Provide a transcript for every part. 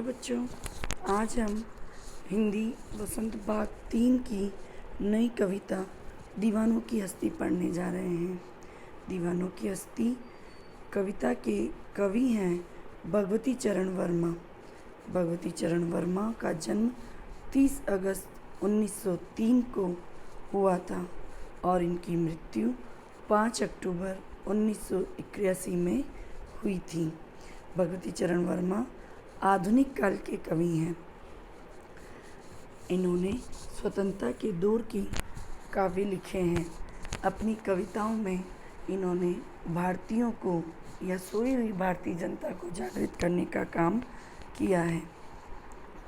बच्चों, आज हम हिंदी वसंत भाग 3 की नई कविता दीवानों की हस्ती पढ़ने जा रहे हैं। दीवानों की हस्ती कविता के कवि हैं भगवती चरण वर्मा। भगवती चरण वर्मा का जन्म 30 अगस्त 1903 को हुआ था और इनकी मृत्यु 5 अक्टूबर 1981 में हुई थी। भगवती चरण वर्मा आधुनिक काल के कवि हैं। इन्होंने स्वतंत्रता के दौर की काव्य लिखे हैं। अपनी कविताओं में इन्होंने भारतीयों को या सोई हुई भारतीय जनता को जागृत करने का काम किया है।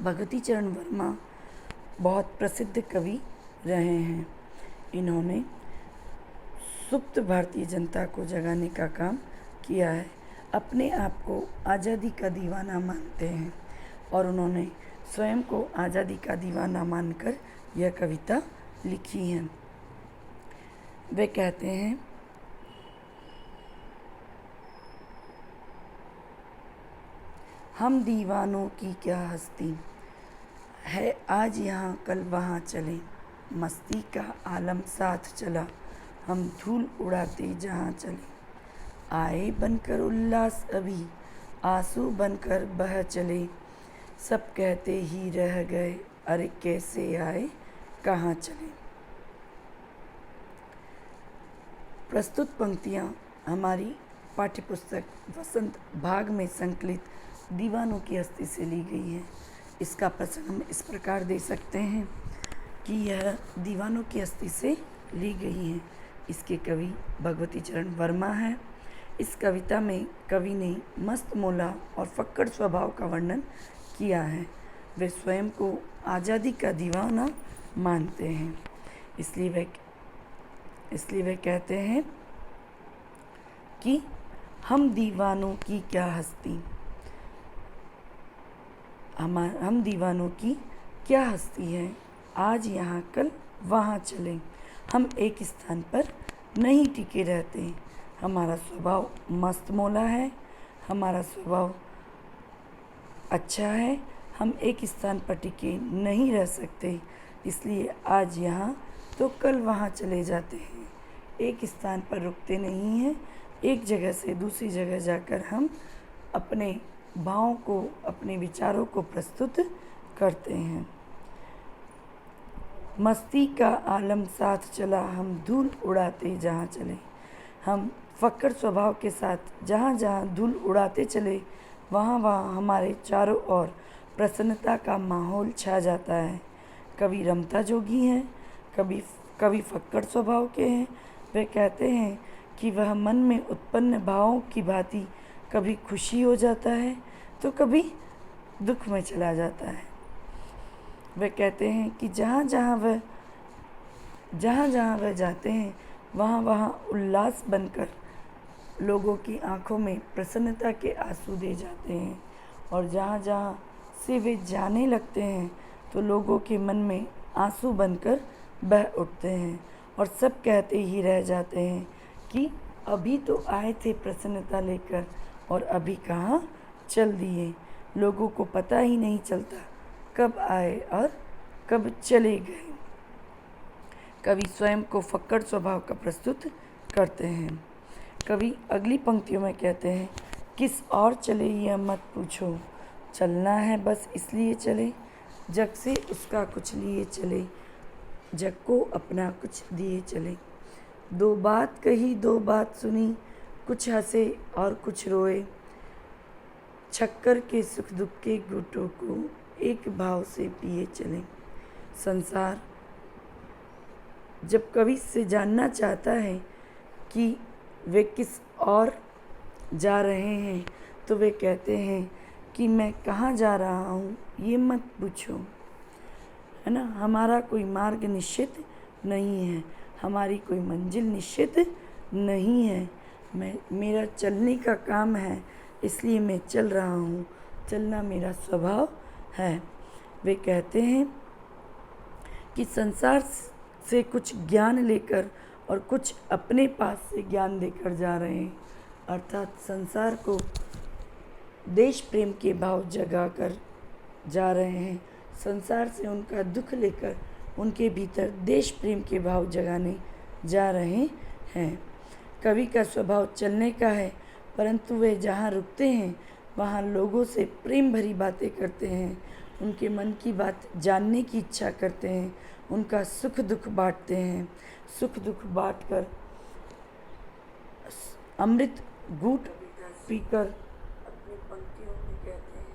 भगवती चरण वर्मा बहुत प्रसिद्ध कवि रहे हैं। इन्होंने सुप्त भारतीय जनता को जगाने का काम किया है। अपने आप को आज़ादी का दीवाना मानते हैं और उन्होंने स्वयं को आज़ादी का दीवाना मानकर यह कविता लिखी है। वे कहते हैं, हम दीवानों की क्या हस्ती है, आज यहाँ कल वहाँ चले, मस्ती का आलम साथ चला, हम धूल उड़ाते जहाँ चले, आए बनकर उल्लास अभी, आंसू बनकर बह चले, सब कहते ही रह गए, अरे कैसे आए कहाँ चले। प्रस्तुत पंक्तियाँ हमारी पाठ्यपुस्तक वसंत भाग में संकलित दीवानों की हस्ती से ली गई है। इसका प्रश्न हम इस प्रकार दे सकते हैं कि यह दीवानों की हस्ती से ली गई है। इसके कवि भगवती चरण वर्मा हैं। इस कविता में कवि ने मस्त मौला और फक्कड़ स्वभाव का वर्णन किया है। वे स्वयं को आज़ादी का दीवाना मानते हैं, इसलिए वे कहते हैं कि हम दीवानों की क्या हस्ती, हम दीवानों की क्या हस्ती है, आज यहाँ कल वहाँ चले, हम एक स्थान पर नहीं टिके रहते, हमारा स्वभाव मस्त मौला है, हमारा स्वभाव अच्छा है, हम एक स्थान पर टिके नहीं रह सकते, इसलिए आज यहाँ तो कल वहाँ चले जाते हैं। एक स्थान पर रुकते नहीं हैं, एक जगह से दूसरी जगह जाकर हम अपने भावों को, अपने विचारों को प्रस्तुत करते हैं। मस्ती का आलम साथ चला, हम धूल उड़ाते जहाँ चले, हम फक्कड़ स्वभाव के साथ जहाँ जहाँ धूल उड़ाते चले, वहाँ वहाँ हमारे चारों ओर प्रसन्नता का माहौल छा जाता है। कवि रमता जोगी हैं, कवि फक्कड़ स्वभाव के हैं। वे कहते हैं कि वह मन में उत्पन्न भावों की भांति कभी खुशी हो जाता है तो कभी दुख में चला जाता है। वे कहते हैं कि जहाँ जहाँ वह जाते हैं वहाँ वहाँ उल्लास बनकर लोगों की आंखों में प्रसन्नता के आंसू दे जाते हैं, और जहाँ जहाँ से वे जाने लगते हैं तो लोगों के मन में आंसू बनकर बह उठते हैं, और सब कहते ही रह जाते हैं कि अभी तो आए थे प्रसन्नता लेकर और अभी कहाँ चल दिए। लोगों को पता ही नहीं चलता कब आए और कब चले गए। कवि स्वयं को फक्कड़ स्वभाव का प्रस्तुत करते हैं। कवि अगली पंक्तियों में कहते हैं, किस और चले यह मत पूछो, चलना है बस इसलिए चले, जग से उसका कुछ लिए चले, जग को अपना कुछ दिए चले। दो बात कही दो बात सुनी, कुछ हंसे और कुछ रोए, छक्कर के सुख दुख के घूंटों को एक भाव से पिए चले। संसार जब कवि से जानना चाहता है कि वे किस और जा रहे हैं तो वे कहते हैं कि मैं कहाँ जा रहा हूँ ये मत पूछो, है ना। हमारा कोई मार्ग निश्चित नहीं है, हमारी कोई मंजिल निश्चित नहीं है, मेरा चलने का काम है, इसलिए मैं चल रहा हूँ, चलना मेरा स्वभाव है। वे कहते हैं कि संसार से कुछ ज्ञान लेकर और कुछ अपने पास से ज्ञान देकर जा रहे हैं, अर्थात संसार को देश प्रेम के भाव जगाकर जा रहे हैं। संसार से उनका दुख लेकर उनके भीतर देश प्रेम के भाव जगाने जा रहे हैं। कवि का स्वभाव चलने का है, परंतु वे जहाँ रुकते हैं वहाँ लोगों से प्रेम भरी बातें करते हैं, उनके मन की बात जानने की इच्छा करते हैं, उनका सुख दुख बांटते हैं। सुख दुख बांटकर अमृत घूंट पीकर अपनी पंक्तियों में कहते हैं,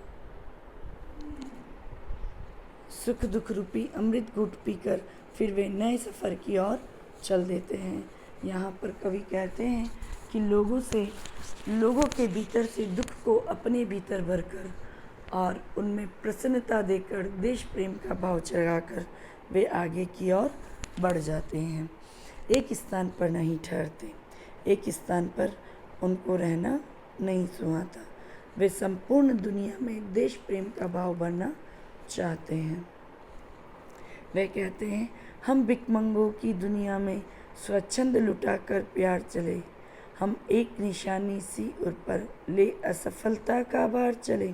सुख दुख रूपी अमृत घूंट पीकर फिर वे नए सफ़र की ओर चल देते हैं। यहाँ पर कवि कहते हैं कि लोगों के भीतर से दुख को अपने भीतर भरकर और उनमें प्रसन्नता देकर देश प्रेम का भाव जगाकर वे आगे की ओर बढ़ जाते हैं। एक स्थान पर नहीं ठहरते, एक स्थान पर उनको रहना नहीं सुहाता। वे संपूर्ण दुनिया में देश प्रेम का भाव भरना चाहते हैं। वे कहते हैं, हम भिखमंगों की दुनिया में स्वच्छंद लुटाकर प्यार चले, हम एक निशानी सी उर पर ले असफलता का भार चले।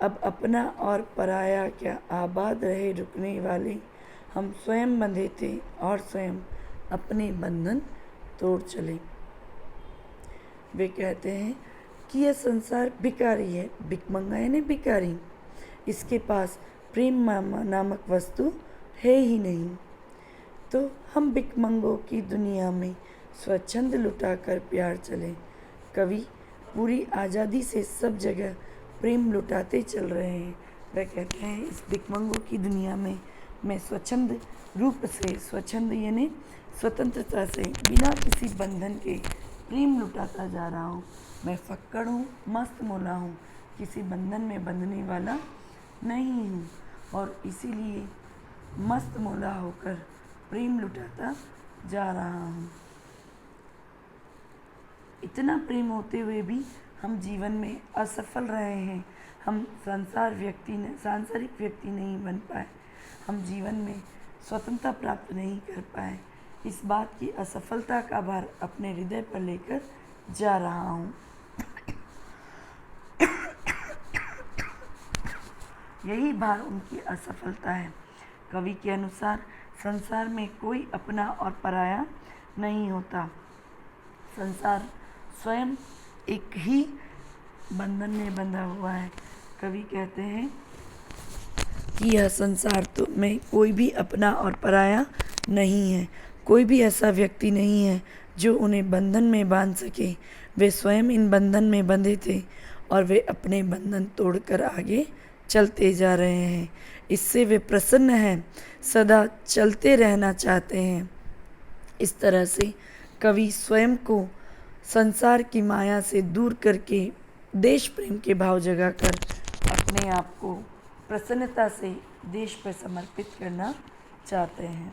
अब अपना और पराया क्या आबाद रहे रुकने वाले, हम स्वयं बंधे थे और स्वयं अपने बंधन तोड़ चले। वे कहते हैं कि यह संसार भिखारी है, भिखमंगा यानी भिखारी, इसके पास प्रेम नामक वस्तु है ही नहीं। तो हम भिखमंगों की दुनिया में स्वच्छंद लुटाकर प्यार चले। कवि पूरी आज़ादी से सब जगह प्रेम लुटाते चल रहे हैं। वह कहते हैं, इस भिखमंगों की दुनिया में मैं स्वच्छंद रूप से, स्वच्छंद यानी स्वतंत्रता से, बिना किसी बंधन के प्रेम लुटाता जा रहा हूँ। मैं फक्कड़ हूँ, मस्त मौला हूँ, किसी बंधन में बंधने वाला नहीं हूँ और इसीलिए मस्त मौला होकर प्रेम लुटाता जा रहा हूँ। इतना प्रेम होते हुए भी हम जीवन में असफल रहे हैं। हम सांसारिक व्यक्ति नहीं बन पाए, हम जीवन में स्वतंत्रता प्राप्त नहीं कर पाए। इस बात की असफलता का भार अपने हृदय पर लेकर जा रहा हूँ। यही भार उनकी असफलता है। कवि के अनुसार संसार में कोई अपना और पराया नहीं होता। संसार स्वयं एक ही बंधन में बंधा हुआ है। कवि कहते हैं कि यह संसार तो में कोई भी अपना और पराया नहीं है, कोई भी ऐसा व्यक्ति नहीं है जो उन्हें बंधन में बांध सके। वे स्वयं इन बंधन में बंधे थे और वे अपने बंधन तोड़कर आगे चलते जा रहे हैं। इससे वे प्रसन्न हैं, सदा चलते रहना चाहते हैं। इस तरह से कवि स्वयं को संसार की माया से दूर करके देश प्रेम के भाव जगाकर अपने आप को प्रसन्नता से देश पर समर्पित करना चाहते हैं।